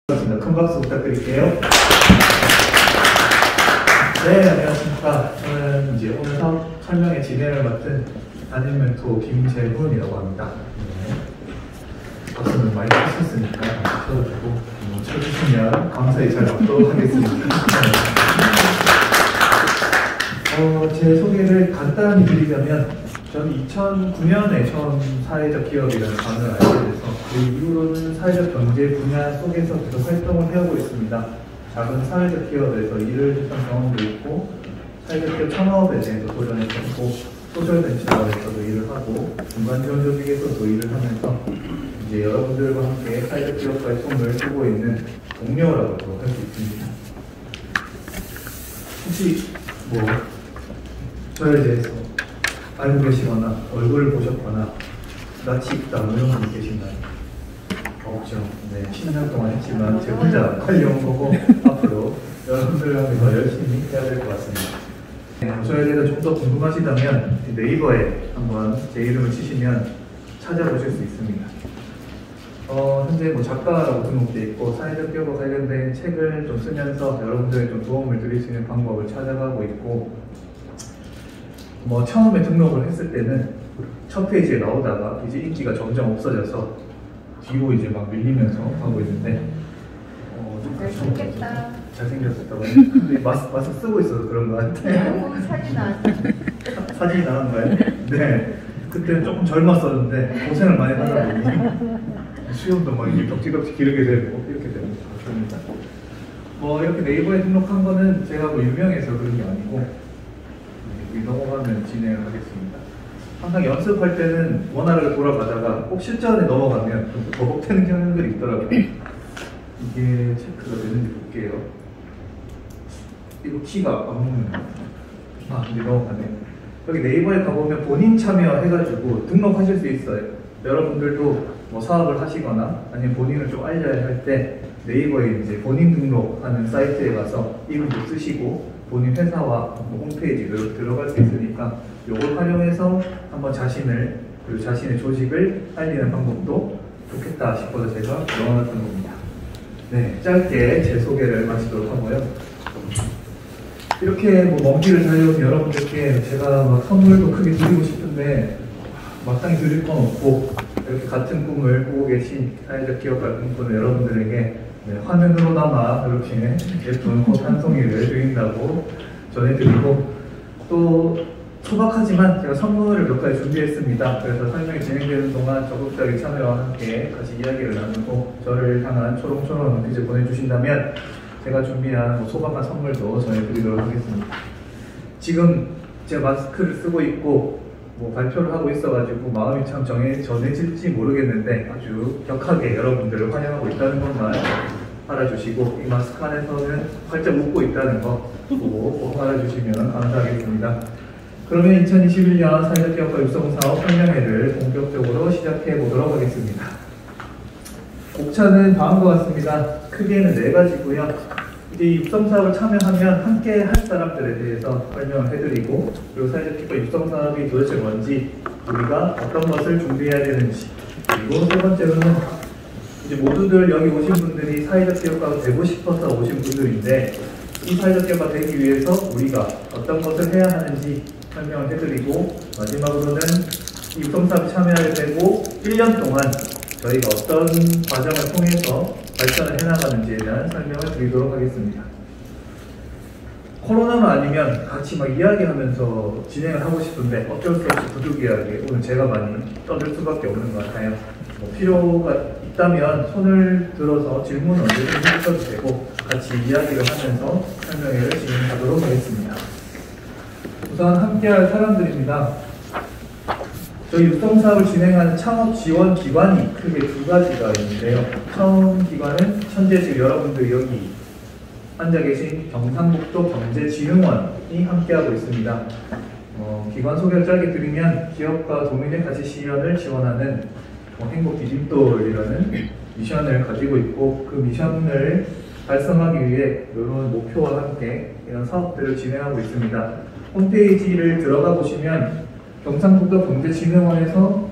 큰 박수 부탁드릴게요. 네, 안녕하십니까. 저는 이제 오늘 사업 설명회 진행을 맡은 담임 멘토 김재훈이라고 합니다. 네. 박수는 많이 치셨으니까 쳐주고 쳐주시면 감사히 잘 받도록 하겠습니다. 제 소개를 간단히 드리자면 저는 2009년에 처음 사회적 기업이라는 단어를 알게 돼서 그 이후로는 사회적 경제 분야 속에서 계속 활동을 해오고 있습니다. 작은 사회적 기업에서 일을 했던 경험도 있고 사회적 기업 창업에 대해서 도전했었고 소셜벤처에서도 일을 하고 중간지원 조직에서도 일을 하면서 이제 여러분들과 함께 사회적 기업과의 손을 쓰고 있는 동료라고도 할 수 있습니다. 혹시 저에 대해서 알고 계시거나 얼굴을 보셨거나 낯이 있다 이런 분 계신가요? 없죠. 네, 10년 동안 했지만 제 혼자 관리온 거고 앞으로 여러분들과 더 열심히 해야 될 것 같습니다. 저에 대해서 좀 더 궁금하시다면 네이버에 한번 제 이름을 치시면 찾아보실 수 있습니다. 현재 작가라고 등록되어 있고 사회적 기업과 관련된 책을 좀 쓰면서 여러분들의 좀 도움을 드릴 수 있는 방법을 찾아가고 있고 처음에 등록을 했을 때는 첫 페이지에 나오다가 이제 인기가 점점 없어져서 뒤로 이제 막 밀리면서 하고 있는데 잘생겼다. 잘생겼었다고 근데 마스크 쓰고 있어서 그런 것 같아요. 사진 나왔어. 사진이 나온가요? 네. 그때는 조금 젊었었는데 고생을 많이 하다 보니 수염도 막 이렇게 덕지덕지 기르게 되고 이렇게 됩니다. 이렇게 네이버에 등록한 거는 제가 유명해서 그런 게 아니고 넘어가면 진행을 하겠습니다. 항상 연습할 때는 원활하게 돌아가다가 꼭 실전에 넘어가면 좀 버벅대는 경향들이 있더라고요. 이게 체크가 되는지 볼게요. 이거 키가 안 먹는 것 같아요. 이제 넘어가네요. 여기 네이버에 가보면 본인 참여해가지고 등록하실 수 있어요. 여러분들도 사업을 하시거나 아니면 본인을 좀 알려야 할 때 네이버에 이제 본인 등록하는 사이트에 가서 이름도 쓰시고 본인 회사와 홈페이지로 들어갈 수 있으니까 이걸 활용해서 한번 자신을 그리고 자신의 조직을 알리는 방법도 좋겠다 싶어서 제가 넣어놨던 겁니다. 네, 짧게 제 소개를 마치도록 하고요. 이렇게 먼 길을 달려온 여러분들께 제가 선물도 크게 드리고 싶은데 마땅히 드릴 건 없고 이렇게 같은 꿈을 꾸고 계신 사회적 기업가 꿈꾸는 여러분들에게 화면으로나마 이렇게 예쁜 꽃 한 송이를 드린다고 전해드리고 또 소박하지만 제가 선물을 몇 가지 준비했습니다. 그래서 설명이 진행되는 동안 적극적인 참여와 함께 같이 이야기를 나누고 저를 향한 초롱초롱 눈빛을 보내주신다면 제가 준비한 소박한 선물도 전해드리도록 하겠습니다. 지금 제가 마스크를 쓰고 있고 발표를 하고 있어가지고 마음이 참 전해질지 모르겠는데 아주 격하게 여러분들을 환영하고 있다는 것만 알아주시고 이 마스크 안에서는 활짝 웃고 있다는 거 꼭 알아주시면 감사하겠습니다. 그러면 2021년 사회적 기업과 육성사업 설명회를 본격적으로 시작해 보도록 하겠습니다. 곡차는 다음과 같습니다. 크게는 4가지고요. 이제 육성사업을 참여하면 함께 할 사람들에 대해서 설명을 해드리고 그리고 사회적 기업과 육성사업이 도대체 뭔지 우리가 어떤 것을 준비해야 되는지 그리고 세 번째로는 이제 모두들 여기 오신 분들이 사회적 기업가가 되고 싶어서 오신 분들인데 이 사회적 기업가 되기 위해서 우리가 어떤 것을 해야 하는지 설명을 해드리고 마지막으로는 이 육성사업에 참여하게 되고 1년 동안 저희가 어떤 과정을 통해서 발전을 해나가는지에 대한 설명을 드리도록 하겠습니다. 코로나가 아니면 같이 이야기하면서 진행을 하고 싶은데 어쩔 수 없이 부득이하게 오늘 제가 많이 떠들 수밖에 없는 것 같아요. 필요가 있다면 손을 들어서 질문 언제든 해주셔도 되고 같이 이야기를 하면서 설명회를 진행하도록 하겠습니다. 우선 함께할 사람들입니다. 저희 육성사업을 진행하는 창업 지원 기관이 크게 2가지가 있는데요. 처음 기관은 현재 지금 여러분들 여기 앉아 계신 경상북도 경제진흥원이 함께하고 있습니다. 기관 소개를 짧게 드리면 기업과 도민의 가치 실현을 지원하는 행복 디딤돌이라는 미션을 가지고 있고 그 미션을 달성하기 위해 이런 목표와 함께 이런 사업들을 진행하고 있습니다. 홈페이지를 들어가 보시면 경상북도 경제진흥원에서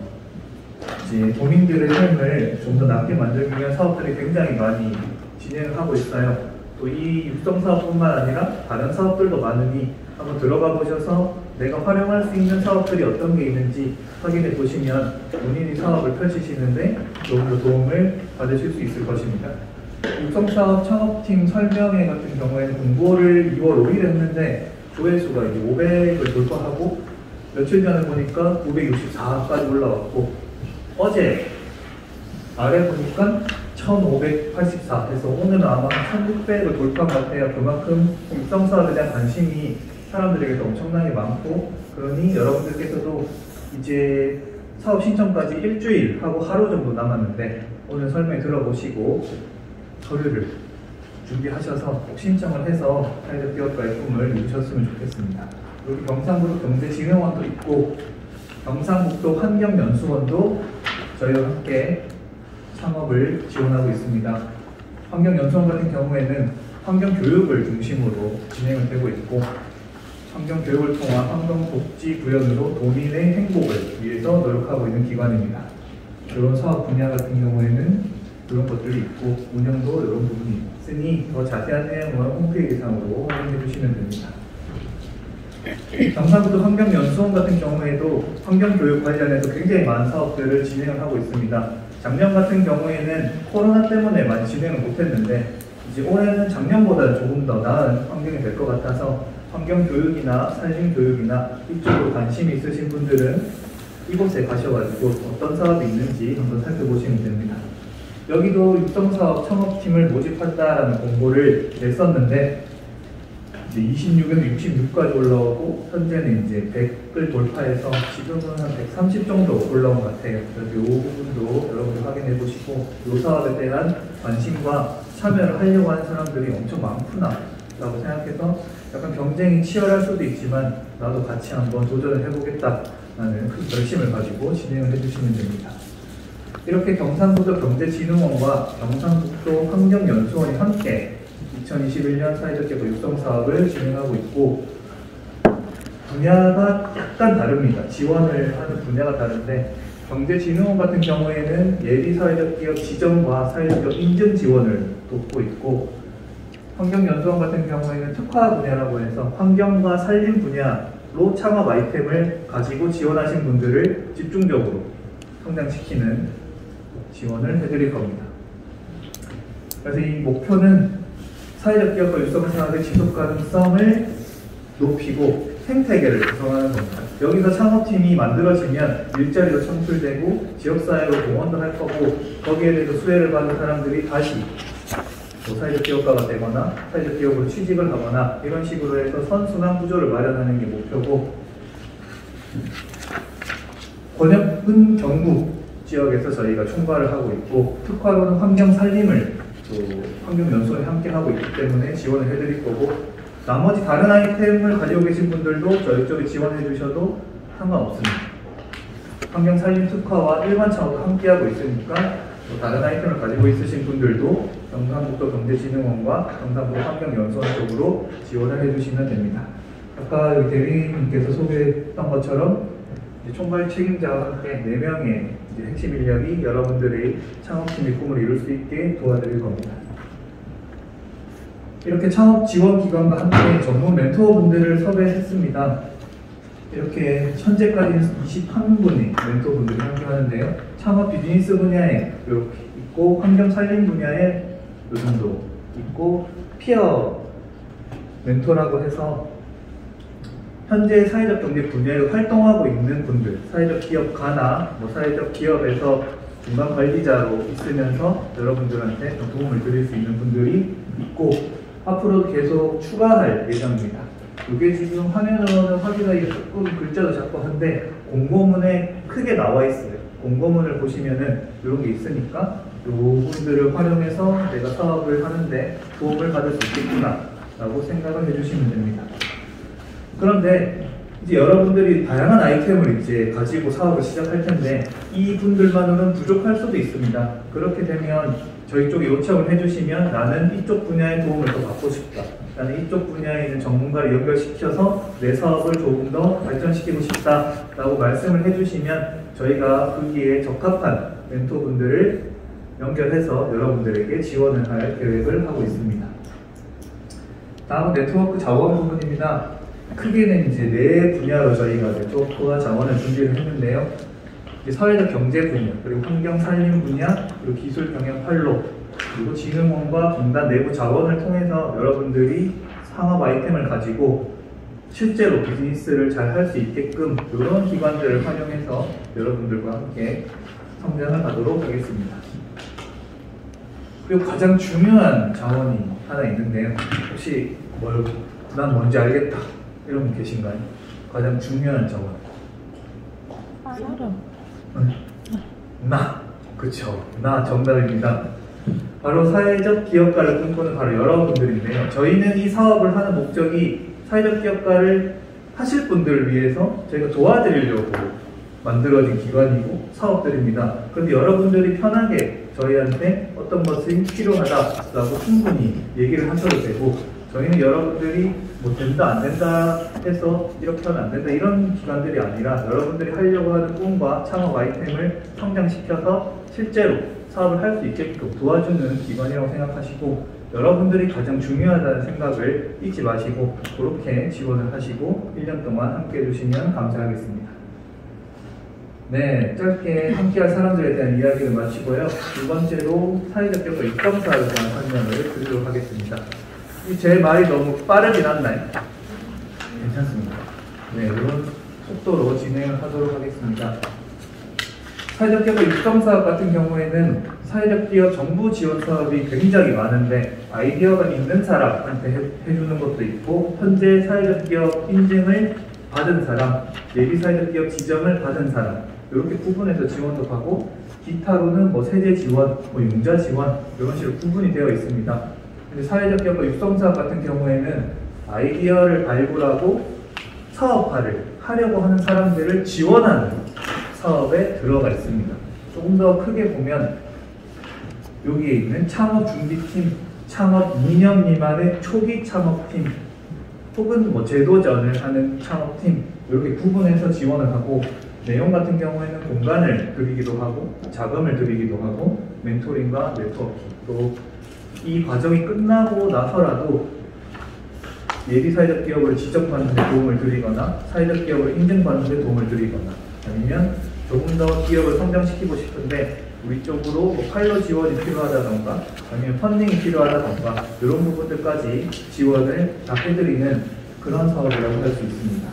이제 도민들의 삶을 좀 더 낫게 만들기 위한 사업들이 굉장히 많이 진행을 하고 있어요. 또 이 육성 사업뿐만 아니라 다른 사업들도 많으니 한번 들어가 보셔서 내가 활용할 수 있는 사업들이 어떤 게 있는지 확인해 보시면 본인이 사업을 펼치시는데 조금 더 도움을 받으실 수 있을 것입니다. 육성사업 창업팀 설명회 같은 경우에는 공고를 2월 5일에 했는데 조회수가 이제 500을 돌파하고 며칠 전에 보니까 964까지 올라왔고 어제 아래 보니까 1584 해서 오늘은 아마 1600을 돌파한 것 같아요. 그만큼 육성사업에 대한 관심이 사람들에게도 엄청나게 많고, 그러니 여러분들께서도 이제 사업 신청까지 일주일 하고 하루 정도 남았는데 오늘 설명 들어보시고 서류를 준비하셔서 꼭 신청을 해서 사회적 기업가의 꿈을 이루셨으면 좋겠습니다. 여기 경상북도 경제진흥원도 있고 경상북도 환경연수원도 저희와 함께 창업을 지원하고 있습니다. 환경연수원 같은 경우에는 환경교육을 중심으로 진행을 되고 있고 환경교육을 통한 환경복지 구현으로 도민의 행복을 위해서 노력하고 있는 기관입니다. 이런 사업 분야 같은 경우에는 이런 것들이 있고 운영도 이런 부분이 있으니 더 자세한 내용은 홈페이지상으로 확인해 주시면 됩니다. 경상북도 환경연수원 같은 경우에도 환경교육 관련해서 굉장히 많은 사업들을 진행을 하고 있습니다. 작년 같은 경우에는 코로나 때문에 많이 진행을 못했는데 이제 올해는 작년보다 조금 더 나은 환경이 될 것 같아서 환경교육이나 산림교육이나 이쪽으로 관심이 있으신 분들은 이곳에 가셔가지고 어떤 사업이 있는지 한번 살펴보시면 됩니다. 여기도 육성사업 창업팀을 모집한다라는 공고를 냈었는데 이제 26에서 66까지 올라오고 현재는 이제 100을 돌파해서 지금은 한 130 정도 올라온 것 같아요. 그래서 이 부분도 여러분들 확인해 보시고 이 사업에 대한 관심과 참여를 하려고 하는 사람들이 엄청 많구나 라고 생각해서 약간 경쟁이 치열할 수도 있지만 나도 같이 한번 도전을 해보겠다라는 큰 결심을 가지고 진행을 해주시면 됩니다. 이렇게 경상북도 경제진흥원과 경상북도 환경연수원이 함께 2021년 사회적 기업 육성 사업을 진행하고 있고 분야가 약간 다릅니다. 지원을 하는 분야가 다른데 경제진흥원 같은 경우에는 예비 사회적 기업 지정과 사회적 기업 인증 지원을 돕고 있고 환경연수원 같은 경우에는 특화 분야라고 해서 환경과 산림 분야로 창업 아이템을 가지고 지원하신 분들을 집중적으로 성장시키는 지원을 해드릴 겁니다. 그래서 이 목표는 사회적 기업과 육성 사업의 지속 가능성을 높이고 생태계를 구성하는 겁니다. 여기서 창업팀이 만들어지면 일자리도 창출되고 지역사회로 공헌도 할 거고 거기에 대해서 수혜를 받는 사람들이 다시 사회적 기업가가 되거나 사회적 기업으로 취직을 하거나 이런 식으로 해서 선순환 구조를 마련하는 게 목표고 권역은 경북 지역에서 저희가 총괄을 하고 있고 특화로는 환경 산림을 또 환경연수원이 함께 하고 있기 때문에 지원을 해드릴 거고 나머지 다른 아이템을 가지고 계신 분들도 저희 쪽에 지원해 주셔도 상관없습니다. 환경 산림 특화와 일반 창업도 함께 하고 있으니까 또 다른 아이템을 가지고 있으신 분들도 경상북도 경제진흥원과 경상북도 환경연수원 쪽으로 지원을 해주시면 됩니다. 아까 대리님께서 소개했던 것처럼 총괄 책임자와 함께 4명의 핵심 인력이 여러분들의 창업팀의 꿈을 이룰 수 있게 도와드릴 겁니다. 이렇게 창업 지원 기관과 함께 전문 멘토분들을 섭외했습니다. 이렇게 현재까지 21분의 멘토분들이 함께 하는데요. 창업 비즈니스 분야에 이렇게 있고 환경 산림 분야에 이 정도 있고 피어 멘토라고 해서 현재 사회적 경제 분야에 활동하고 있는 분들, 사회적 기업가나 사회적 기업에서 중간 관리자로 있으면서 여러분들한테 도움을 드릴 수 있는 분들이 있고 앞으로도 계속 추가할 예정입니다. 이게 지금 화면으로는 확인하기가 조금 글자도 작고 한데 공고문에 크게 나와 있어요. 공고문을 보시면은 이런 게 있으니까 이 부분들을 활용해서 내가 사업을 하는데 도움을 받을 수 있겠구나 라고 생각을 해주시면 됩니다. 그런데 이제 여러분들이 다양한 아이템을 이제 가지고 사업을 시작할 텐데 이 분들만으로는 부족할 수도 있습니다. 그렇게 되면 저희 쪽에 요청을 해주시면 나는 이쪽 분야의 도움을 더 받고 싶다. 나는 이쪽 분야에 있는 전문가를 연결시켜서 내 사업을 조금 더 발전시키고 싶다 라고 말씀을 해주시면 저희가 거기에 적합한 멘토분들을 연결해서 여러분들에게 지원을 할 계획을 하고 있습니다. 다음은 네트워크 자원 부분입니다. 크게는 이제 네 분야로 저희가 네트워크와 자원을 준비를 했는데요. 사회적 경제 분야, 그리고 환경 산림 분야, 그리고 기술 경영 활로, 그리고 진흥원과 공단 내부 자원을 통해서 여러분들이 상업 아이템을 가지고 실제로 비즈니스를 잘 할 수 있게끔 이런 기관들을 활용해서 여러분들과 함께 성장을 하도록 하겠습니다. 그리고 가장 중요한 자원이 하나 있는데요. 혹시 난 뭔지 알겠다 이런 분 계신가요? 가장 중요한 자원. 사람. 그쵸. 정답입니다. 바로 사회적 기업가를 꿈꾸는 바로 여러분들인데요. 저희는 이 사업을 하는 목적이 사회적 기업가를 하실 분들을 위해서 저희가 도와드리려고 만들어진 기관이고 사업들입니다. 그런데 여러분들이 편하게 저희한테 어떤 것이 필요하다라고 충분히 얘기를 하셔도 되고, 저희는 여러분들이 뭐 된다 안 된다 해서 이렇게 하면 안 된다 이런 기관들이 아니라 여러분들이 하려고 하는 꿈과 창업 아이템을 성장시켜서 실제로 사업을 할 수 있게끔 도와주는 기관이라고 생각하시고, 여러분들이 가장 중요하다는 생각을 잊지 마시고 그렇게 지원을 하시고 1년 동안 함께 해주시면 감사하겠습니다. 네, 짧게 함께할 사람들에 대한 이야기를 마치고요. 두 번째로 사회적 기업가 입점사에 대한 설명을 드리도록 하겠습니다. 제 말이 너무 빠르진 않나요? 괜찮습니다. 네, 이런 속도로 진행을 하도록 하겠습니다. 사회적 기업가 입점사업 같은 경우에는 사회적 기업 정부 지원 사업이 굉장히 많은데, 아이디어가 있는 사람한테 해주는 것도 있고, 현재 사회적 기업 인증을 받은 사람, 예비 사회적 기업 지정을 받은 사람, 이렇게 구분해서 지원도 하고, 기타로는 뭐 세제 지원, 뭐 융자 지원 이런 식으로 구분이 되어 있습니다. 근데 사회적 기업가 육성사업 같은 경우에는 아이디어를 발굴하고 사업화를 하려고 하는 사람들을 지원하는 사업에 들어가 있습니다. 조금 더 크게 보면 여기에 있는 창업 준비팀, 창업 2년 미만의 초기 창업팀, 혹은 뭐 제도전을 하는 창업팀, 이렇게 구분해서 지원을 하고, 내용 같은 경우에는 공간을 드리기도 하고 자금을 드리기도 하고 멘토링과 네트워킹, 또 이 과정이 끝나고 나서라도 예비 사회적 기업을 지정받는 데 도움을 드리거나 사회적 기업을 인증받는 데 도움을 드리거나, 아니면 조금 더 기업을 성장시키고 싶은데 우리 쪽으로 뭐 팔로 지원이 필요하다던가 아니면 펀딩이 필요하다던가 이런 부분들까지 지원을 다 해드리는 그런 사업이라고 할 수 있습니다.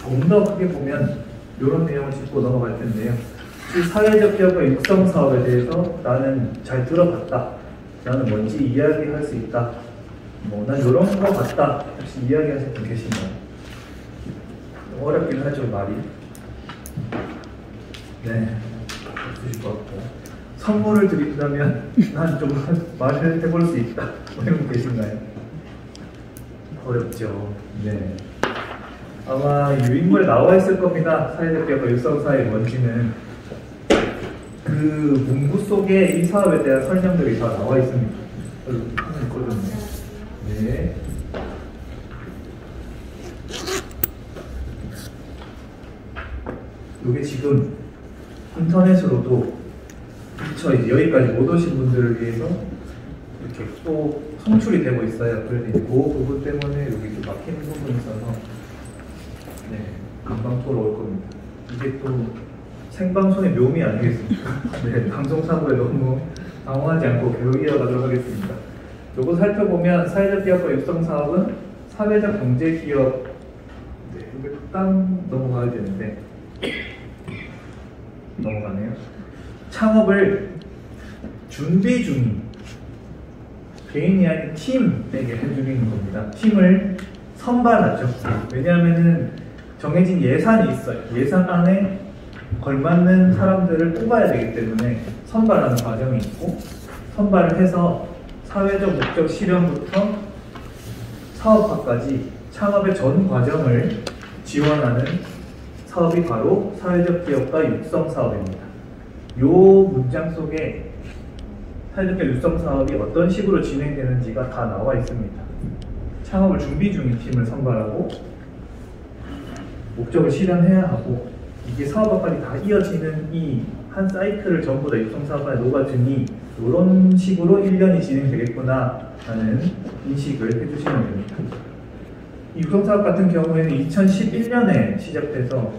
조금 더 크게 보면 이런 내용을 짚고 넘어갈 텐데요. 이 사회적 기업과 육성 사업에 대해서 나는 잘 들어봤다, 나는 뭔지 이야기할 수 있다, 난 이런 거 같다, 혹시 이야기하실 분 계신가요? 어렵긴 하죠, 말이. 네, 없으실 것 같고. 선물을 드린다면 난 좀 말을 해볼 수 있다, 이런 분 계신가요? 어렵죠. 네. 아마 유인물에 나와 있을 겁니다. 사회적 기업과 육성사의 뭔지는. 그 문구 속에 이 사업에 대한 설명들이 다 나와 있습니다. 화면이 꺼졌네요. 네. 이게 지금 인터넷으로도 미처 이제 여기까지 못 오신 분들을 위해서 이렇게 또 송출이 되고 있어요. 그래서 이제 그 부분 때문에 여기 또 막히는 부분이 있어서 네, 금방 돌아올 겁니다. 이게 또 생방송의 묘미 아니겠습니까? 네, 방송사고에 너무 당황하지 않고 계속 이어가도록 하겠습니다. 요거 살펴보면 사회적 기업과 육성 사업은 사회적 경제 기업, 네, 이게 딱 넘어가야 되는데 넘어가네요. 창업을 준비 중인 개인이 아닌 팀에게 해주는 겁니다. 팀을 선발하죠. 왜냐하면은 정해진 예산이 있어요. 예산 안에 걸맞는 사람들을 뽑아야 되기 때문에 선발하는 과정이 있고, 선발을 해서 사회적 목적 실현부터 사업화까지 창업의 전 과정을 지원하는 사업이 바로 사회적 기업가 육성 사업입니다. 이 문장 속에 사회적 기업 육성 사업이 어떤 식으로 진행되는지가 다 나와 있습니다. 창업을 준비 중인 팀을 선발하고 목적을 실현해야 하고, 이게 사업화까지 다 이어지는 이 한 사이클을 전부 다 육성사업화에 녹아주니 이런 식으로 1년이 진행되겠구나 라는 인식을 해주시면 됩니다. 이 육성사업 같은 경우에는 2011년에 시작돼서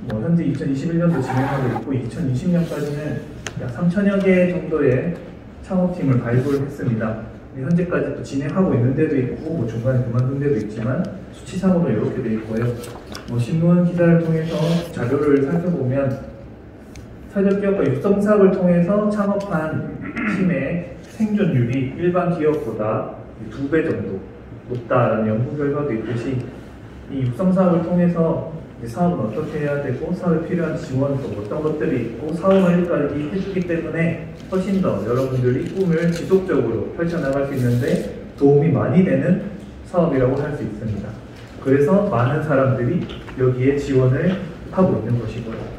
현재 2021년도 진행하고 있고 2020년까지는 약 3천여 개 정도의 창업팀을 발굴을 했습니다. 현재까지 또 진행하고 있는 데도 있고 중간에 그만둔 데도 있지만 수치상으로 이렇게 되어 있고요. 신문 기사를 통해서 자료를 살펴보면 사회적 기업과 육성사업을 통해서 창업한 팀의 생존율이 일반 기업보다 2배 정도 높다라는 연구 결과도 있듯이 이 육성사업을 통해서 사업은 어떻게 해야 되고 사업에 필요한 지원도 어떤 것들이 있고 사업 관리까지 해주기 때문에 훨씬 더 여러분들이 꿈을 지속적으로 펼쳐나갈 수 있는데 도움이 많이 되는 사업이라고 할 수 있습니다. 그래서 많은 사람들이 여기에 지원을 하고 있는 것이고요.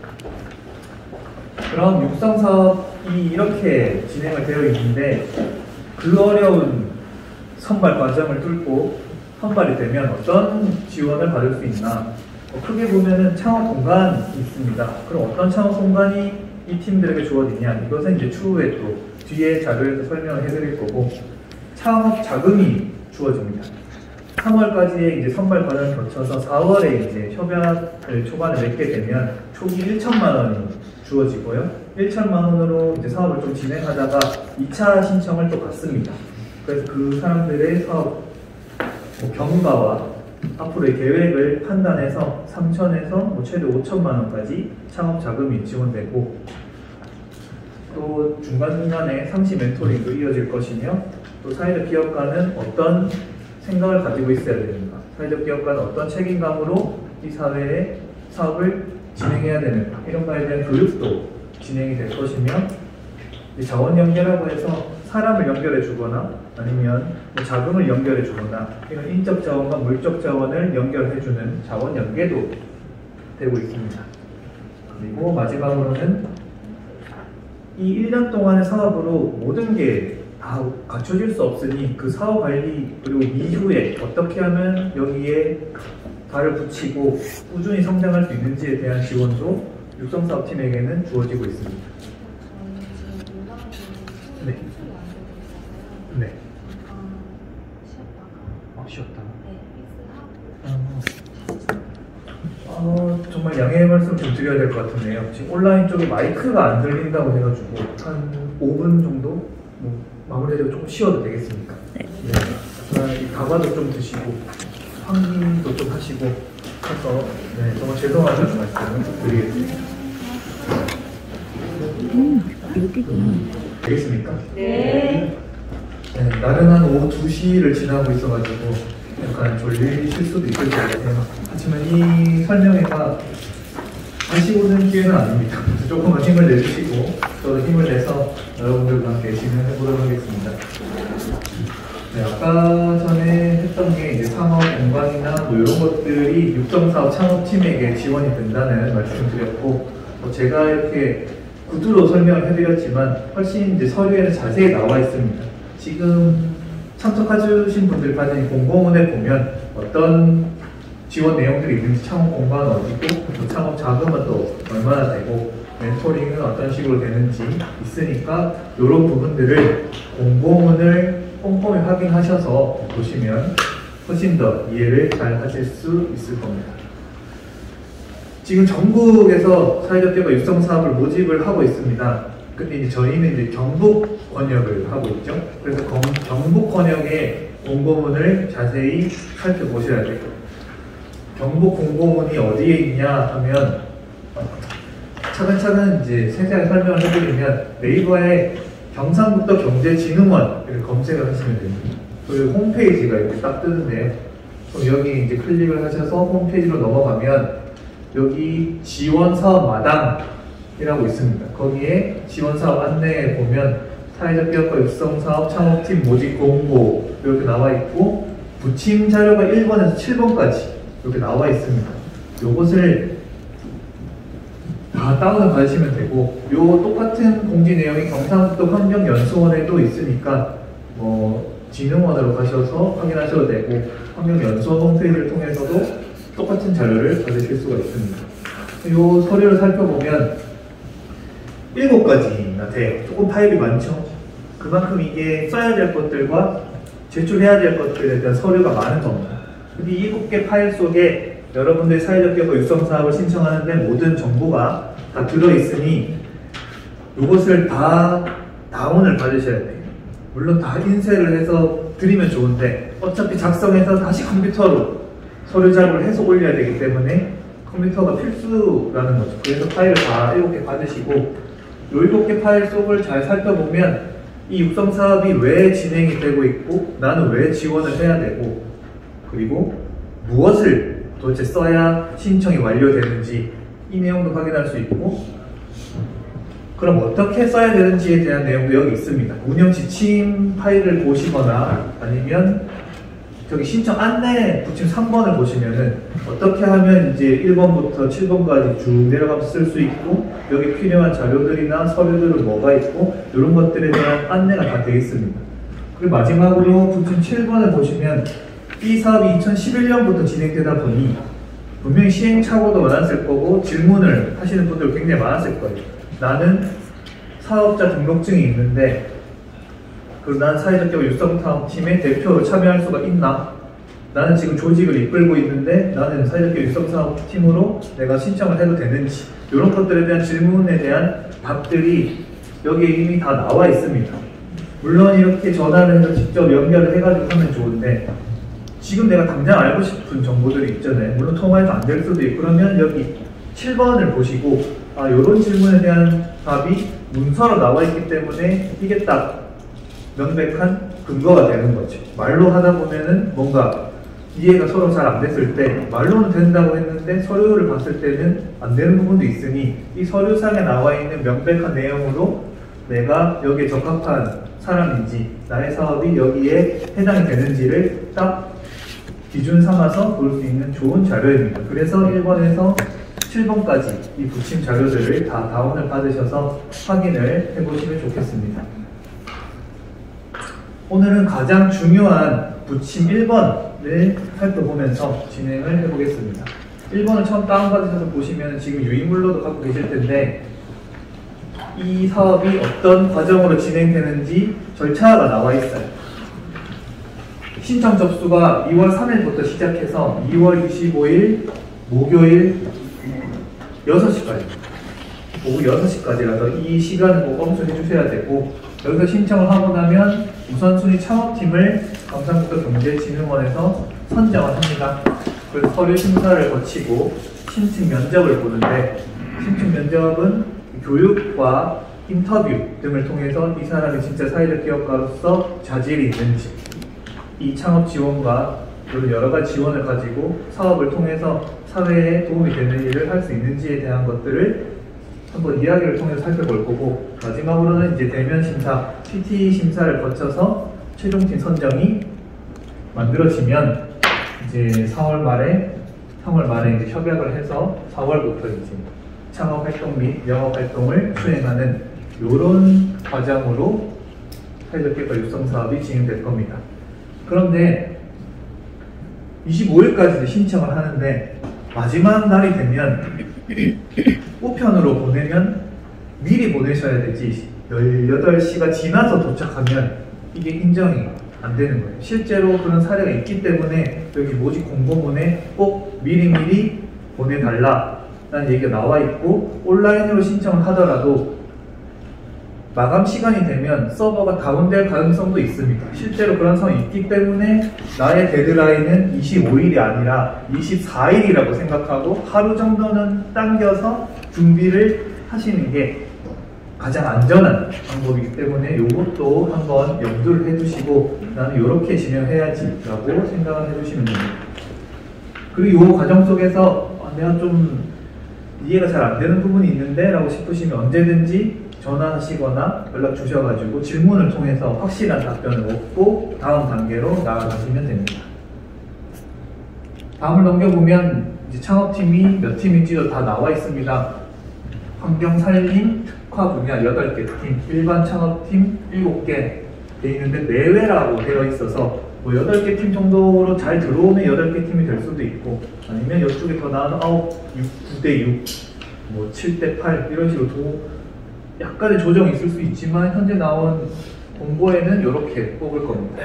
그럼 육성사업이 이렇게 진행을 되어 있는데 그 어려운 선발 과정을 뚫고 선발이 되면 어떤 지원을 받을 수 있나? 크게 보면은 창업 공간이 있습니다. 그럼 어떤 창업 공간이 이 팀들에게 주어지냐? 이것은 이제 추후에 또 뒤에 자료에서 설명을 해드릴 거고 창업 자금이 주어집니다. 3월까지의 이제 선발 과정을 거쳐서 4월에 이제 협약을 초반에 맺게 되면 초기 1천만 원이 주어지고요. 1천만 원으로 이제 사업을 좀 진행하다가 2차 신청을 또 받습니다. 그래서 그 사람들의 사업 경과와 앞으로의 계획을 판단해서 3천에서 최대 5천만 원까지 창업 자금이 지원되고 또 중간중간에 상시 멘토링도 이어질 것이며 또 사회적 기업가는 어떤 생각을 가지고 있어야 되는가, 사회적 기업가는 어떤 책임감으로 이 사회의 사업을 진행해야 되는가, 이런 거에 대한 교육도 진행이 될 것이며 자원 연계라고 해서 사람을 연결해 주거나 아니면 자금을 연결해 주거나 이런 인적 자원과 물적 자원을 연결해 주는 자원 연계도 되고 있습니다. 그리고 마지막으로는 이 1년 동안의 사업으로 모든 게 다 갖춰질 수 없으니 그 사업 관리 그리고 이후에 어떻게 하면 여기에 발을 붙이고 꾸준히 성장할 수 있는지에 대한 지원도 육성사업팀에게는 주어지고 있습니다. 네. 네. 쉬었다가? 정말 양해의 말씀 좀 드려야 될 것 같은데요. 지금 온라인 쪽에 마이크가 안 들린다고 해가지고 한 5분 정도 마무리해서 조금 쉬어도 되겠습니까? 네. 이 다과도 좀 드시고 환기도 좀 하시고 해서 정말 죄송하다는 말씀을 드리겠습니다. 되겠습니까? 네. 나른한 오후 2시를 지나고 있어가지고 약간 졸리실 수도 있을 것 같아요. 하지만 이 설명회가 다시 오는 기회는 아닙니다. 조금만 힘을 내주시고 저도 힘을 내서 여러분들과 함께 진행해보도록 하겠습니다. 아까 전에 했던 게 이제 상업 공간이나 이런 것들이 육성사업 창업팀에게 지원이 된다는 말씀을 드렸고 제가 이렇게 구두로 설명을 해드렸지만 훨씬 이제 서류에는 자세히 나와 있습니다. 지금 참석해주신 분들 가진 공고문에 보면 어떤 지원 내용들이 있는지, 창업 공간은 어디고, 또 창업 자금은 또 얼마나 되고, 멘토링은 어떤 식으로 되는지 있으니까 이런 부분들을 공고문을 꼼꼼히 확인하셔서 보시면 훨씬 더 이해를 잘 하실 수 있을 겁니다. 지금 전국에서 사회적 기업가 육성 사업을 모집을 하고 있습니다. 근데 이제 저희는 이제 경북 권역을 하고 있죠. 그래서 경북 권역의 공고문을 자세히 살펴보셔야 돼요. 경북 공고문이 어디에 있냐 하면 차근차근 이제 세세하게 설명을 해드리면 네이버에 경상북도 경제진흥원을 검색을 하시면 됩니다. 그리고 홈페이지가 이렇게 딱 뜨는데요. 그럼 여기 이제 클릭을 하셔서 홈페이지로 넘어가면 여기 지원사업 마당이라고 있습니다. 거기에 지원사업 안내에 보면 사회적 기업가 육성사업 창업팀 모집 공고 이렇게 나와 있고 부침 자료가 1번에서 7번까지 이렇게 나와 있습니다. 요것을 다 다운을 받으시면 되고 요 똑같은 공지 내용이 경상북도 환경연수원에도 있으니까 진흥원으로 가셔서 확인하셔도 되고 환경연수원 홈페이지를 통해서도 똑같은 자료를 받으실 수가 있습니다. 이 서류를 살펴보면 7가지나 돼요. 조금 파일이 많죠. 그만큼 이게 써야 될 것들과 제출해야 될 것들에 대한 서류가 많은 겁니다. 이 7개 파일 속에 여러분들이 사회적 기업과 육성사업을 신청하는데 모든 정보가 다 들어있으니 이것을 다 다운을 받으셔야 돼요. 물론 다 인쇄를 해서 드리면 좋은데 어차피 작성해서 다시 컴퓨터로 서류 자료를 해서 올려야 되기 때문에 컴퓨터가 필수라는 거죠. 그래서 파일을 다 7개 받으시고 이 7개 파일 속을 잘 살펴보면 이 육성사업이 왜 진행이 되고 있고 나는 왜 지원을 해야 되고 그리고 무엇을 도대체 써야 신청이 완료되는지 이 내용도 확인할 수 있고 그럼 어떻게 써야 되는지에 대한 내용도 여기 있습니다. 운영 지침 파일을 보시거나 아니면 저기 신청 안내 부침 3번을 보시면은 어떻게 하면 이제 1번부터 7번까지 쭉 내려가면서 쓸 수 있고 여기 필요한 자료들이나 서류들은 뭐가 있고 이런 것들에 대한 안내가 다 되어 있습니다. 그리고 마지막으로 부침 7번을 보시면 이 사업이 2011년부터 진행되다 보니 분명히 시행착오도 많았을 거고 질문을 하시는 분들 굉장히 많았을 거예요. 나는 사업자 등록증이 있는데 그리고 나는 사회적 기업 육성사업팀의 대표로 참여할 수가 있나? 나는 지금 조직을 이끌고 있는데 나는 사회적 기업 육성사업팀으로 내가 신청을 해도 되는지 이런 것들에 대한 질문에 대한 답들이 여기에 이미 다 나와 있습니다. 물론 이렇게 전화를 해서 직접 연결을 해가지고 하면 좋은데 지금 내가 당장 알고 싶은 정보들이 있잖아요. 물론 통화해서 안 될 수도 있고 그러면 여기 7번을 보시고 이런 질문에 대한 답이 문서로 나와 있기 때문에 이게 딱 명백한 근거가 되는 거죠. 말로 하다 보면은 뭔가 이해가 서로 잘 안 됐을 때 말로는 된다고 했는데 서류를 봤을 때는 안 되는 부분도 있으니 이 서류상에 나와 있는 명백한 내용으로 내가 여기에 적합한 사람인지 나의 사업이 여기에 해당이 되는지를 딱 기준 삼아서 볼 수 있는 좋은 자료입니다. 그래서 1번에서 7번까지 이 부침 자료들을 다 다운을 받으셔서 확인을 해보시면 좋겠습니다. 오늘은 가장 중요한 부침 1번을 살펴보면서 진행을 해보겠습니다. 1번을 처음 다운받으셔서 보시면 지금 유인물로도 갖고 계실 텐데 이 사업이 어떤 과정으로 진행되는지 절차가 나와 있어요. 신청 접수가 2월 3일부터 시작해서 2월 25일 목요일 6시까지 오후 6시까지라서 이 시간을 꼭 엄수해 주셔야 되고 여기서 신청을 하고 나면 우선순위 창업팀을 경상북도 경제진흥원에서 선정을 합니다. 그래서 서류 심사를 거치고 신청 면접을 보는데 신청 면접은 교육과 인터뷰 등을 통해서 이 사람이 진짜 사회적 기업가로서 자질이 있는지 이 창업 지원과 여러 가지 지원을 가지고 사업을 통해서 사회에 도움이 되는 일을 할 수 있는지에 대한 것들을 한번 이야기를 통해서 살펴볼 거고 마지막으로는 이제 대면 심사, PT 심사를 거쳐서 최종팀 선정이 만들어지면 이제 3월 말에 이제 협약을 해서 4월부터 이제 창업 활동 및 영업 활동을 수행하는 이런 과정으로 사회적 기업가 육성 사업이 진행될 겁니다. 그런데 25일까지 신청을 하는데 마지막 날이 되면 우편으로 보내면 미리 보내셔야 되지 18시가 지나서 도착하면 이게 인정이 안 되는 거예요. 실제로 그런 사례가 있기 때문에 여기 모집 공고문에 꼭 미리미리 보내달라 라는 얘기가 나와 있고 온라인으로 신청을 하더라도 마감 시간이 되면 서버가 다운될 가능성도 있습니다. 실제로 그런 상황이 있기 때문에 나의 데드라인은 25일이 아니라 24일이라고 생각하고 하루 정도는 당겨서 준비를 하시는 게 가장 안전한 방법이기 때문에 이것도 한번 염두를 해두시고 나는 이렇게 진행해야지 라고 생각을 해주시면 됩니다. 그리고 이 과정 속에서 내가 좀 이해가 잘 안 되는 부분이 있는데 라고 싶으시면 언제든지 전화하시거나 연락 주셔가지고 질문을 통해서 확실한 답변을 얻고 다음 단계로 나아가시면 됩니다. 다음을 넘겨보면 이제 창업팀이 몇 팀인지도 다 나와 있습니다. 환경살림 특화 분야 8개 팀, 일반 창업팀 7개 돼 있는데 내외라고 되어 있어서 뭐 8개 팀 정도로 잘 들어오면 8개 팀이 될 수도 있고 아니면 이쪽에 더 나아서 9대 6 뭐 7대8 이런 식으로 약간의 조정이 있을 수 있지만 현재 나온 공고에는 이렇게 뽑을 겁니다.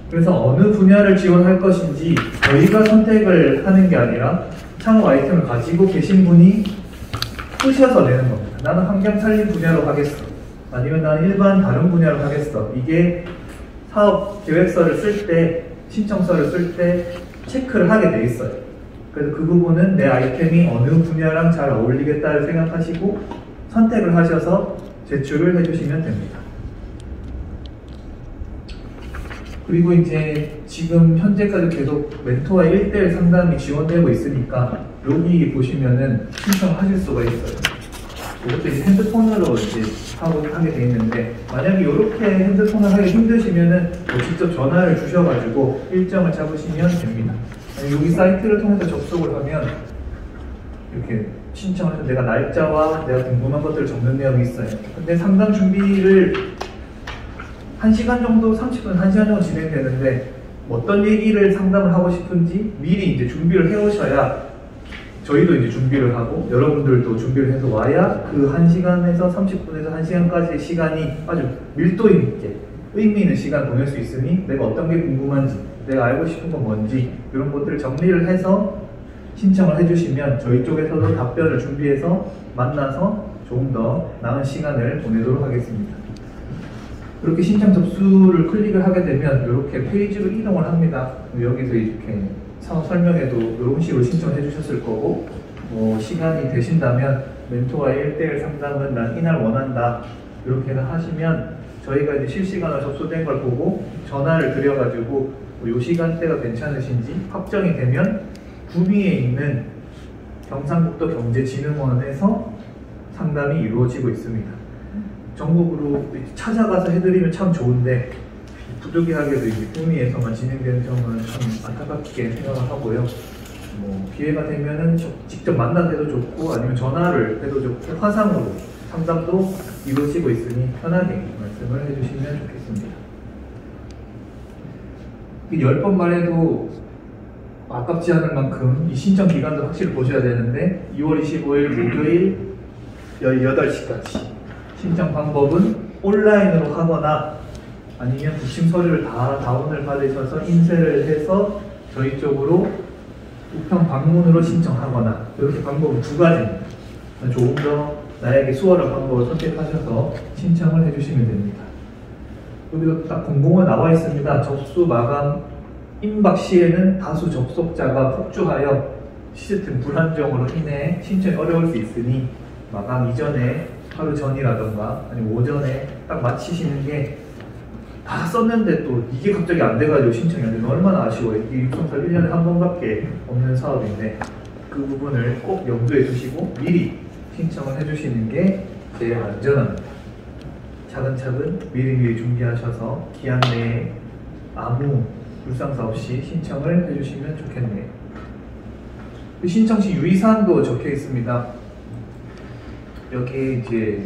그래서 어느 분야를 지원할 것인지 저희가 선택을 하는 게 아니라 창업 아이템을 가지고 계신 분이 쓰셔서 내는 겁니다. 나는 환경 살림 분야로 하겠어. 아니면 나는 일반 다른 분야로 하겠어. 이게 사업 계획서를 쓸 때, 신청서를 쓸 때 체크를 하게 돼 있어요. 그래서 그 부분은 내 아이템이 어느 분야랑 잘 어울리겠다를 생각하시고 선택을 하셔서 제출을 해주시면 됩니다. 그리고 이제 지금 현재까지 계속 멘토와 1대1 상담이 지원되고 있으니까 여기 보시면은 신청하실 수가 있어요. 이것도 이제 핸드폰으로 이제 하게 돼 있는데, 만약에 이렇게 핸드폰을 하기 힘드시면은 뭐 직접 전화를 주셔가지고 일정을 잡으시면 됩니다. 여기 사이트를 통해서 접속을 하면 이렇게 신청을 해서 내가 날짜와 내가 궁금한 것들을 적는 내용이 있어요. 근데 상담 준비를 1시간 정도, 30분, 1시간 정도 진행되는데 어떤 얘기를 상담을 하고 싶은지 미리 이제 준비를 해오셔야 저희도 이제 준비를 하고 여러분들도 준비를 해서 와야 그 1시간에서 30분에서 1시간까지의 시간이 아주 밀도 있게 의미 있는 시간을 보낼 수 있으니 내가 어떤 게 궁금한지, 내가 알고 싶은 건 뭔지 이런 것들을 정리를 해서 신청을 해주시면 저희 쪽에서도 답변을 준비해서 만나서 조금 더 나은 시간을 보내도록 하겠습니다. 그렇게 신청 접수를 클릭을 하게 되면 이렇게 페이지로 이동을 합니다. 여기서 이렇게 사업 설명에도 이런 식으로 신청해 주셨을 거고, 뭐 시간이 되신다면 멘토와 1대1 상담은 난 이날 원한다 이렇게 하시면 저희가 이제 실시간으로 접수된 걸 보고 전화를 드려가지고 이 시간대가 괜찮으신지 확정이 되면 구미에 있는 경상북도 경제진흥원에서 상담이 이루어지고 있습니다. 전국으로 찾아가서 해드리면 참 좋은데 부득이하게도 이제 구미에서만 진행되는 점은 참 안타깝게 생각을 하고요. 뭐 기회가 되면은 직접 만나서 해도 좋고 아니면 전화를 해도 좋고 화상으로 상담도 이루어지고 있으니 편하게 말씀을 해주시면 좋겠습니다. 10번 말해도 아깝지 않을 만큼 이 신청 기간도 확실히 보셔야 되는데 2월 25일 목요일 18시까지 신청 방법은 온라인으로 하거나 아니면 부심 서류를 다 다운을 받으셔서 인쇄를 해서 저희 쪽으로 우편 방문으로 신청하거나 이렇게 방법은 2가지입니다. 조금 더 나에게 수월한 방법을 선택하셔서 신청을 해주시면 됩니다. 여기도 딱 공고가 나와 있습니다. 접수 마감 임박 시에는 다수 접속자가 폭주하여 시스템 불안정으로 인해 신청이 어려울 수 있으니 마감 이전에 하루 전이라던가 아니면 오전에 딱 마치시는 게 다 썼는데 또 이게 갑자기 안 돼가지고 신청이 안 되면 얼마나 아쉬워요. 이게 육성설 1년에 한 번밖에 없는 사업인데 그 부분을 꼭 염두에 두시고 미리 신청을 해주시는 게 제일 안전합니다. 차근차근 미리미리 준비하셔서 기한 내에 아무 불상사 없이 신청을 해주시면 좋겠네요. 신청 시 유의사항도 적혀 있습니다. 여기 이제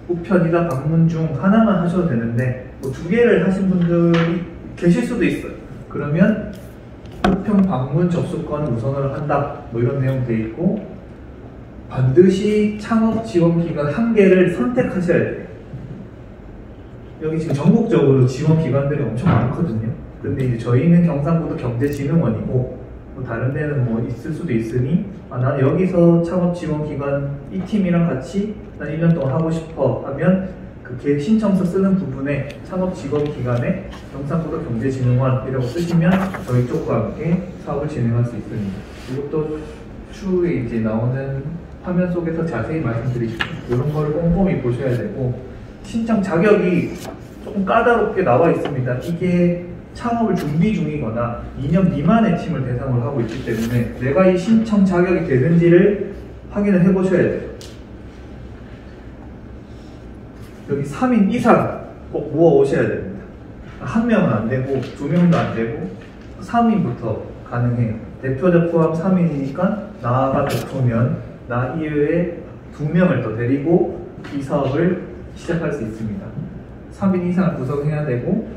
우편이나 방문 중 하나만 하셔도 되는데 뭐 2개를 하신 분들이 계실 수도 있어요. 그러면 우편 방문 접수권을 우선으로 한다 뭐 이런 내용 돼 있고, 반드시 창업 지원 기관 1개를 선택하셔야 돼요. 여기 지금 전국적으로 지원 기관들이 엄청 많거든요. 근데 이제 저희는 경상북도 경제진흥원이고 뭐 다른 데는 뭐 있을 수도 있으니 나는 여기서 창업 지원 기관 이 팀이랑 같이 난 1년 동안 하고 싶어 하면 그 신청서 쓰는 부분에 창업 지원 기관에 경상북도 경제진흥원이라고 쓰시면 저희 쪽과 함께 사업을 진행할 수 있습니다. 이것도 추후에 이제 나오는 화면 속에서 자세히 말씀드리겠습니다. 이런 거를 꼼꼼히 보셔야 되고, 신청 자격이 조금 까다롭게 나와 있습니다. 이게 창업을 준비 중이거나 2년 미만의 팀을 대상으로 하고 있기 때문에 내가 이 신청 자격이 되는지를 확인을 해 보셔야 돼요. 여기 3인 이상 꼭 모아 오셔야 됩니다. 1명은 안 되고 2명도 안 되고 3인부터 가능해요. 대표자 포함 3인이니까 나가 대표면 나 이외에 2명을 더 데리고 이 사업을 시작할 수 있습니다. 3인 이상을 구성해야 되고,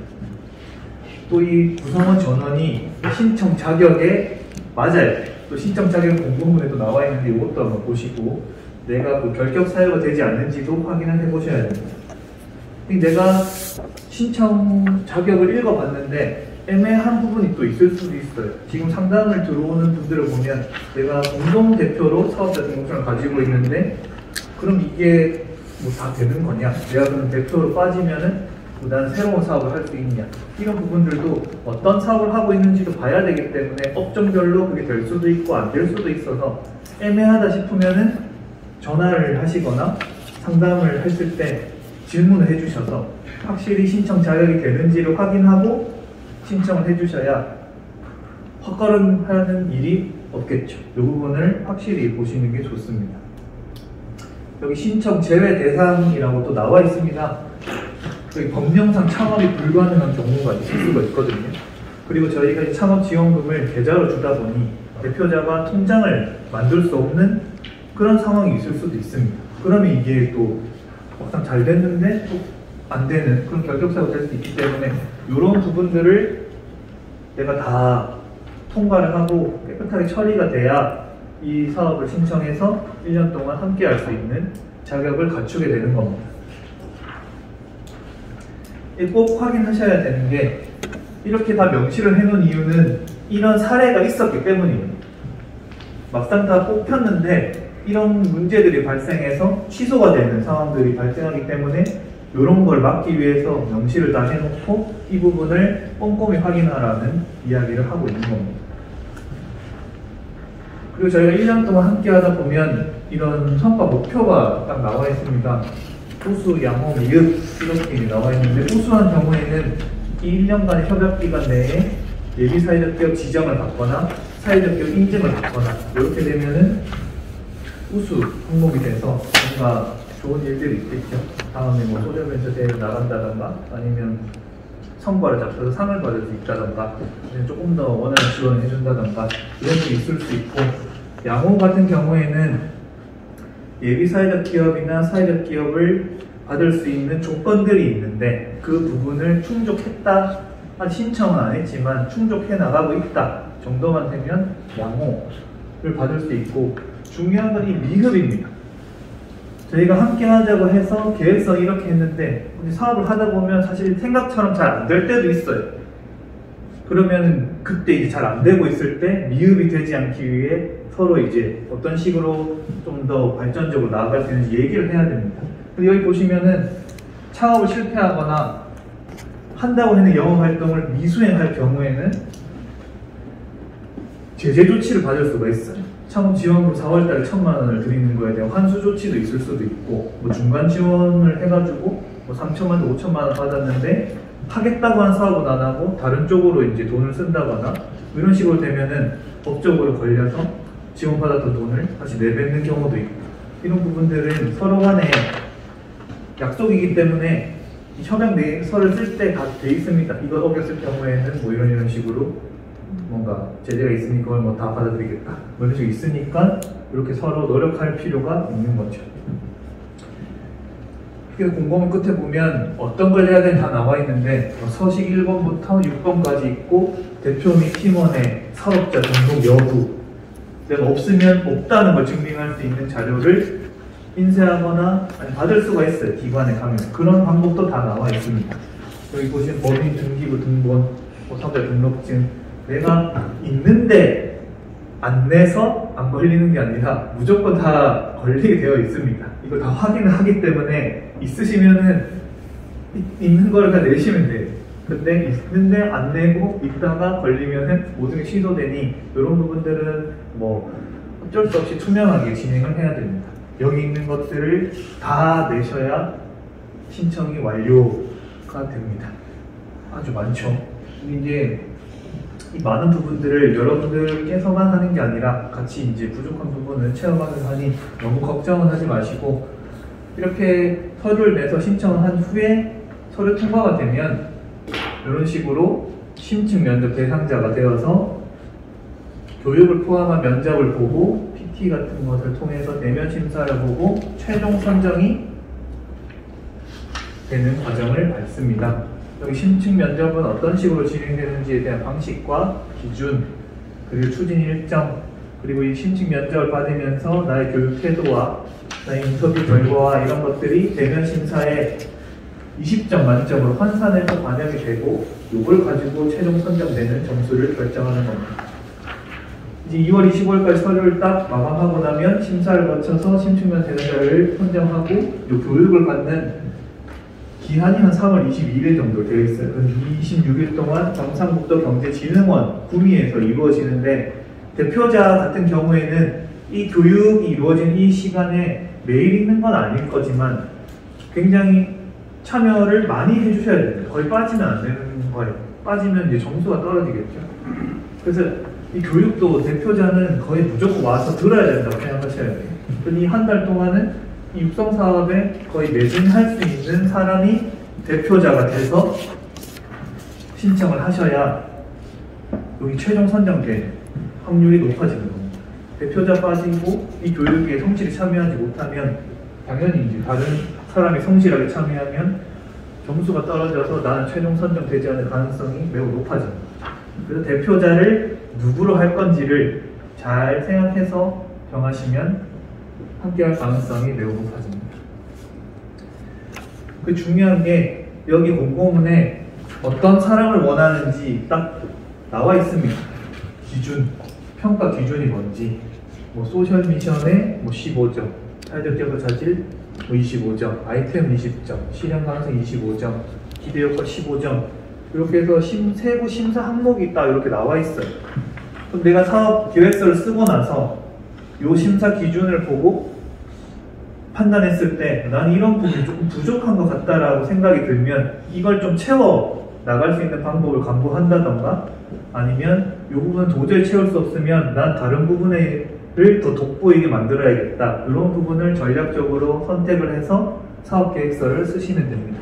또 이 구성원 전원이 신청 자격에 맞아야 돼요. 또 신청 자격 공고문에도 나와 있는데 이것도 한번 보시고 내가 그 결격 사유가 되지 않는지도 확인을 해보셔야 됩니다. 내가 신청 자격을 읽어봤는데 애매한 부분이 또 있을 수도 있어요. 지금 상담을 들어오는 분들을 보면 내가 공동대표로 사업자 등록증을 가지고 있는데 그럼 이게 뭐 다 되는 거냐? 내가 그럼 대표로 빠지면은 난 새로운 사업을 할 수 있냐? 이런 부분들도 어떤 사업을 하고 있는지도 봐야 되기 때문에 업종별로 그게 될 수도 있고 안 될 수도 있어서 애매하다 싶으면은 전화를 하시거나 상담을 했을 때 질문을 해주셔서 확실히 신청 자격이 되는지를 확인하고 신청을 해주셔야 헛걸음하는 일이 없겠죠. 이 부분을 확실히 보시는 게 좋습니다. 여기 신청 제외 대상이라고 또 나와 있습니다. 여기 법령상 창업이 불가능한 경우가 있을 수가 있거든요. 그리고 저희가 이 창업지원금을 계좌로 주다 보니 대표자가 통장을 만들 수 없는 그런 상황이 있을 수도 있습니다. 그러면 이게 또 막상 잘 됐는데 또 안 되는 그런 결격사유가 될 수 있기 때문에 이런 부분들을 내가 다 통과를 하고 깨끗하게 처리가 돼야 이 사업을 신청해서 1년 동안 함께 할 수 있는 자격을 갖추게 되는 겁니다. 꼭 확인하셔야 되는 게 이렇게 다 명시를 해놓은 이유는 이런 사례가 있었기 때문이에요. 막상 다 뽑혔는데 이런 문제들이 발생해서 취소가 되는 상황들이 발생하기 때문에 이런 걸 막기 위해서 명시를 다 해놓고 이 부분을 꼼꼼히 확인하라는 이야기를 하고 있는 겁니다. 그리고 저희가 1년 동안 함께 하다 보면 이런 성과 목표가 딱 나와 있습니다. 호수, 양호, 미흡 이렇게 나와 있는데 호수한 경우에는 이 1년간의 협약기간 내에 예비 사회적 기업 지정을 받거나 사회적 기업 인증을 받거나 이렇게 되면은 우수 항목이 돼서 뭔가 좋은 일들이 있겠죠. 다음에 뭐 소셜벤처 대회를 나간다던가 아니면 성과를 잡혀서 상을 받을 수 있다던가 조금 더 원하는 지원을 해준다던가 이런 게 있을 수 있고, 양호 같은 경우에는 예비 사회적 기업이나 사회적 기업을 받을 수 있는 조건들이 있는데 그 부분을 충족했다, 신청은 안 했지만 충족해 나가고 있다 정도만 되면 양호를 받을 수 있고, 중요한 건 이 미흡입니다. 저희가 함께 하자고 해서 계획서 이렇게 했는데 사업을 하다 보면 사실 생각처럼 잘 안 될 때도 있어요. 그러면 그때 이제 잘 안 되고 있을 때 미흡이 되지 않기 위해 서로 이제 어떤 식으로 좀 더 발전적으로 나아갈 수 있는지 얘기를 해야 됩니다. 그리고 여기 보시면은 창업을 실패하거나 한다고 하는 영업 활동을 미수행할 경우에는 제재 조치를 받을 수가 있어요. 창업지원금 4월달에 1,000만원을 드리는 거에 대한 환수 조치도 있을 수도 있고, 뭐 중간 지원을 해가지고 뭐 3천만원, 5천만원 받았는데 하겠다고 한 사업은 안 하고 다른 쪽으로 이제 돈을 쓴다거나 이런 식으로 되면은 법적으로 걸려서 지원받았던 돈을 다시 내뱉는 경우도 있고, 이런 부분들은 서로 간에 약속이기 때문에 협약 내서를 쓸 때 다 돼 있습니다. 이걸 어겼을 경우에는 뭐 이런 식으로 뭔가 제재가 있으니까 그걸 뭐 다 받아들이겠다 뭐 이런 식으로 있으니까 이렇게 서로 노력할 필요가 있는 거죠. 공고문 끝에 보면 어떤 걸 해야 되는지 다 나와 있는데 서식 1번부터 6번까지 있고, 대표 및 팀원의 사업자 등록 여부, 내가 없으면 없다는 걸 증명할 수 있는 자료를 인쇄하거나 아니 받을 수가 있어요. 기관에 가면 그런 방법도 다 나와 있습니다. 여기 보시면 법인 등기부 등본, 사업자 등록증, 내가 있는데 안 내서 안 걸리는 게 아니라 무조건 다 걸리게 되어 있습니다. 이걸 다 확인을 하기 때문에 있으시면은 있는 걸 다 내시면 돼요. 근데 있는데 안 내고 있다가 걸리면은 모든 게 취소되니 이런 부분들은 뭐 어쩔 수 없이 투명하게 진행을 해야 됩니다. 여기 있는 것들을 다 내셔야 신청이 완료가 됩니다. 아주 많죠. 이제 이 많은 부분들을 여러분들께서만 하는 게 아니라 같이 이제 부족한 부분을 체험하면서 하니 너무 걱정은 하지 마시고, 이렇게 서류를 내서 신청을 한 후에 서류 통과가 되면 이런 식으로 심층 면접 대상자가 되어서 교육을 포함한 면접을 보고 PT 같은 것을 통해서 내면 심사를 보고 최종 선정이 되는 과정을 밟습니다. 여기 심층 면접은 어떤 식으로 진행되는지에 대한 방식과 기준, 그리고 추진 일정, 그리고 이 심층 면접을 받으면서 나의 교육 태도와 나의 인터뷰 결과와 이런 것들이 대면 심사에 20점 만점으로 환산해서 반영이 되고 이걸 가지고 최종 선정되는 점수를 결정하는 겁니다. 이제 2월 25일까지 서류를 딱 마감하고 나면 심사를 거쳐서 심층면 대상자를 선정하고 이 교육을 받는 기한이 한 3월 22일 정도 되어 있어요. 26일 동안 경상북도 경제진흥원 구미에서 이루어지는데 대표자 같은 경우에는 이 교육이 이루어진 이 시간에 매일 있는 건 아닐 거지만 굉장히 참여를 많이 해주셔야 됩니다. 거의 빠지면 안 되는 거예요. 빠지면 이제 점수가 떨어지겠죠. 그래서 이 교육도 대표자는 거의 무조건 와서 들어야 된다고 생각하셔야 돼요. 이 한 달 동안은 이 육성 사업에 거의 매진할 수 있는 사람이 대표자가 돼서 신청을 하셔야 여기 최종 선정될 확률이 높아지는 겁니다. 대표자 빠지고 이 교육에 성실히 참여하지 못하면 당연히 이제 다른 사람이 성실하게 참여하면 점수가 떨어져서 나는 최종 선정되지 않을 가능성이 매우 높아집니다. 그래서 대표자를 누구로 할 건지를 잘 생각해서 정하시면 함께할 가능성이 매우 높아집니다. 그 중요한 게 여기 공고문에 어떤 사람을 원하는지 딱 나와 있습니다. 기준, 평가 기준이 뭔지, 뭐 소셜 미션에 뭐 15점, 사회적 기여도 자질 뭐 25점, 아이템 20점, 실현 가능성 25점, 기대 효과 15점 이렇게 해서 세부 심사 항목이 딱 이렇게 나와 있어요. 그럼 내가 사업 계획서를 쓰고 나서 이 심사 기준을 보고 판단했을 때 나는 이런 부분이 조금 부족한 것 같다라고 생각이 들면 이걸 좀 채워 나갈 수 있는 방법을 강구한다던가 아니면 이 부분은 도저히 채울 수 없으면 난 다른 부분을 더 돋보이게 만들어야겠다. 이런 부분을 전략적으로 선택을 해서 사업 계획서를 쓰시면 됩니다.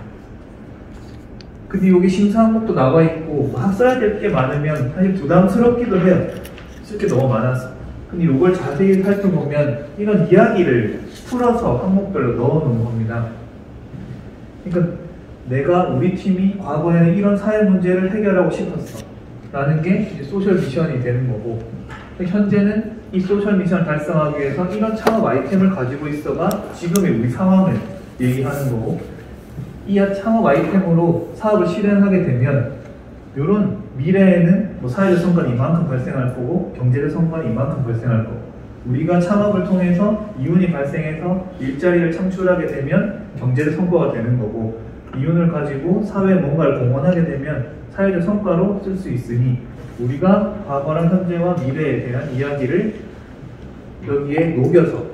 근데 여기 심사 항목도 나와 있고 막 써야 될 게 많으면 사실 부담스럽기도 해요. 쓸 게 너무 많아서. 근데 이걸 자세히 살펴보면 이런 이야기를 풀어서 항목별로 넣어 놓은 겁니다. 그러니까 내가 우리 팀이 과거에는 이런 사회 문제를 해결하고 싶었어 라는 게 이제 소셜 미션이 되는 거고 현재는 이 소셜 미션을 달성하기 위해서 이런 창업 아이템을 가지고 있어가 지금의 우리 상황을 얘기하는 거고 이 창업 아이템으로 사업을 실현하게 되면 이런 미래에는 뭐 사회적 성과는 이만큼 발생할 거고 경제적 성과는 이만큼 발생할 거고 우리가 창업을 통해서 이윤이 발생해서 일자리를 창출하게 되면 경제적 성과가 되는 거고 이윤을 가지고 사회에 뭔가를 공헌하게 되면 사회적 성과로 쓸 수 있으니 우리가 과거랑 현재와 미래에 대한 이야기를 여기에 녹여서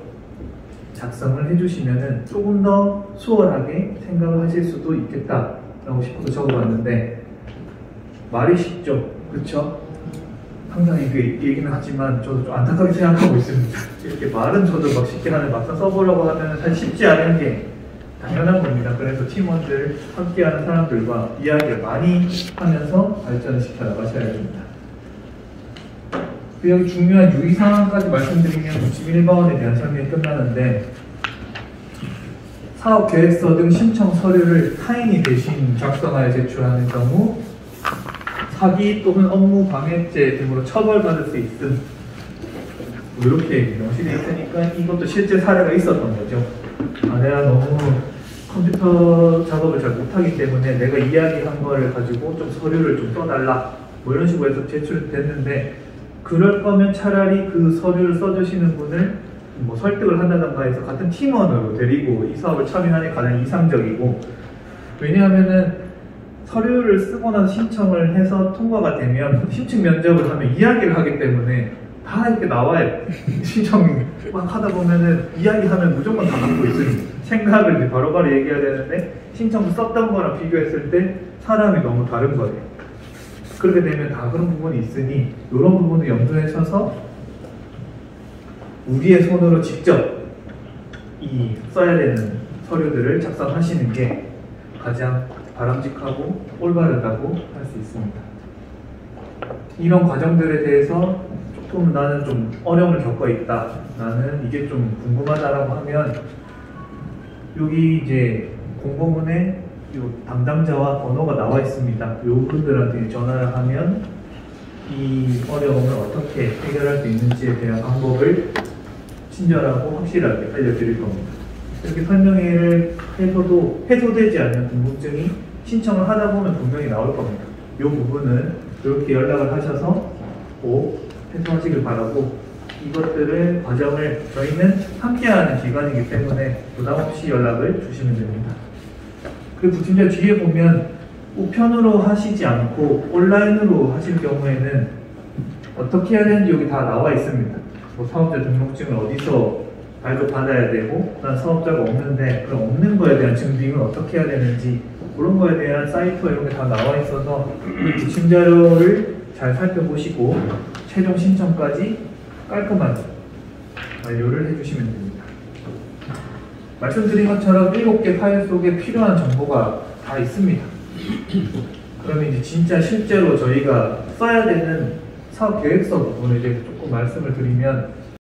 작성을 해주시면 조금 더 수월하게 생각을 하실 수도 있겠다라고 싶어서 적어봤는데 말이 쉽죠? 그쵸? 항상 이렇게 얘기는 하지만 저도 좀 안타깝게 생각하고 있습니다. 이렇게 말은 저도 막 쉽게 하는데 막상 써보려고 하면 사실 쉽지 않은 게 당연한 겁니다. 그래서 팀원들, 함께하는 사람들과 이야기를 많이 하면서 발전을 시켜 나가셔야 됩니다. 여기 중요한 유의사항까지 말씀드리면 91번에 대한 설명이 끝나는데 사업계획서 등 신청 서류를 타인이 대신 작성하여 제출하는 경우 사기 또는 업무 방해죄 등으로 처벌받을 수 있음 이렇게 명시되어 있으니까 이것도 실제 사례가 있었던 거죠. 내가 너무 컴퓨터 작업을 잘 못하기 때문에 내가 이야기한 거를 가지고 좀 서류를 좀 써달라 뭐 이런 식으로 해서 제출됐는데 그럴 거면 차라리 그 서류를 써주시는 분을 뭐 설득을 한다던가 해서 같은 팀원으로 데리고 이 사업을 참여하는 게 가장 이상적이고 왜냐하면은 서류를 쓰고 나서 신청을 해서 통과가 되면 심층 면접을 하면 이야기를 하기 때문에 다 이렇게 나와요. 신청 막 하다 보면은 이야기하면 무조건 다 갖고 있으니 생각을 이제 바로바로 얘기해야 되는데 신청서 썼던 거랑 비교했을 때 사람이 너무 다른 거예요. 그렇게 되면 다 그런 부분이 있으니 이런 부분을 염두에 셔서 우리의 손으로 직접 이 써야 되는 서류들을 작성하시는 게 가장 바람직하고 올바르다고 할 수 있습니다. 이런 과정들에 대해서 조금 나는 좀 어려움을 겪어 있다. 나는 이게 좀 궁금하다라고 하면 여기 이제 공고문에 이 담당자와 번호가 나와 있습니다. 이 분들한테 전화를 하면 이 어려움을 어떻게 해결할 수 있는지에 대한 방법을 친절하고 확실하게 알려드릴 겁니다. 이렇게 설명회를 해서도 해소되지 않는 궁금증이 신청을 하다 보면 분명히 나올 겁니다. 이 부분은 이렇게 연락을 하셔서 꼭 해소하시길 바라고, 이것들의 과정을 저희는 함께하는 기관이기 때문에 부담없이 연락을 주시면 됩니다. 그리고 진짜 뒤에 보면 우편으로 하시지 않고 온라인으로 하실 경우에는 어떻게 해야 되는지 여기 다 나와 있습니다. 뭐 사업자 등록증을 어디서 발급받아야 되고, 그다음 사업자가 없는데 그럼 없는 거에 대한 증빙을 어떻게 해야 되는지, 그런 거에 대한 사이트가 이런 게 다 나와 있어서 이 부심 자료를 잘 살펴보시고 최종 신청까지 깔끔하게 완료를 해주시면 됩니다. 말씀드린 것처럼 7개 파일 속에 필요한 정보가 다 있습니다. 그러면 이제 진짜 실제로 저희가 써야 되는 사업 계획서 부분에 대해서 조금 말씀을 드리면,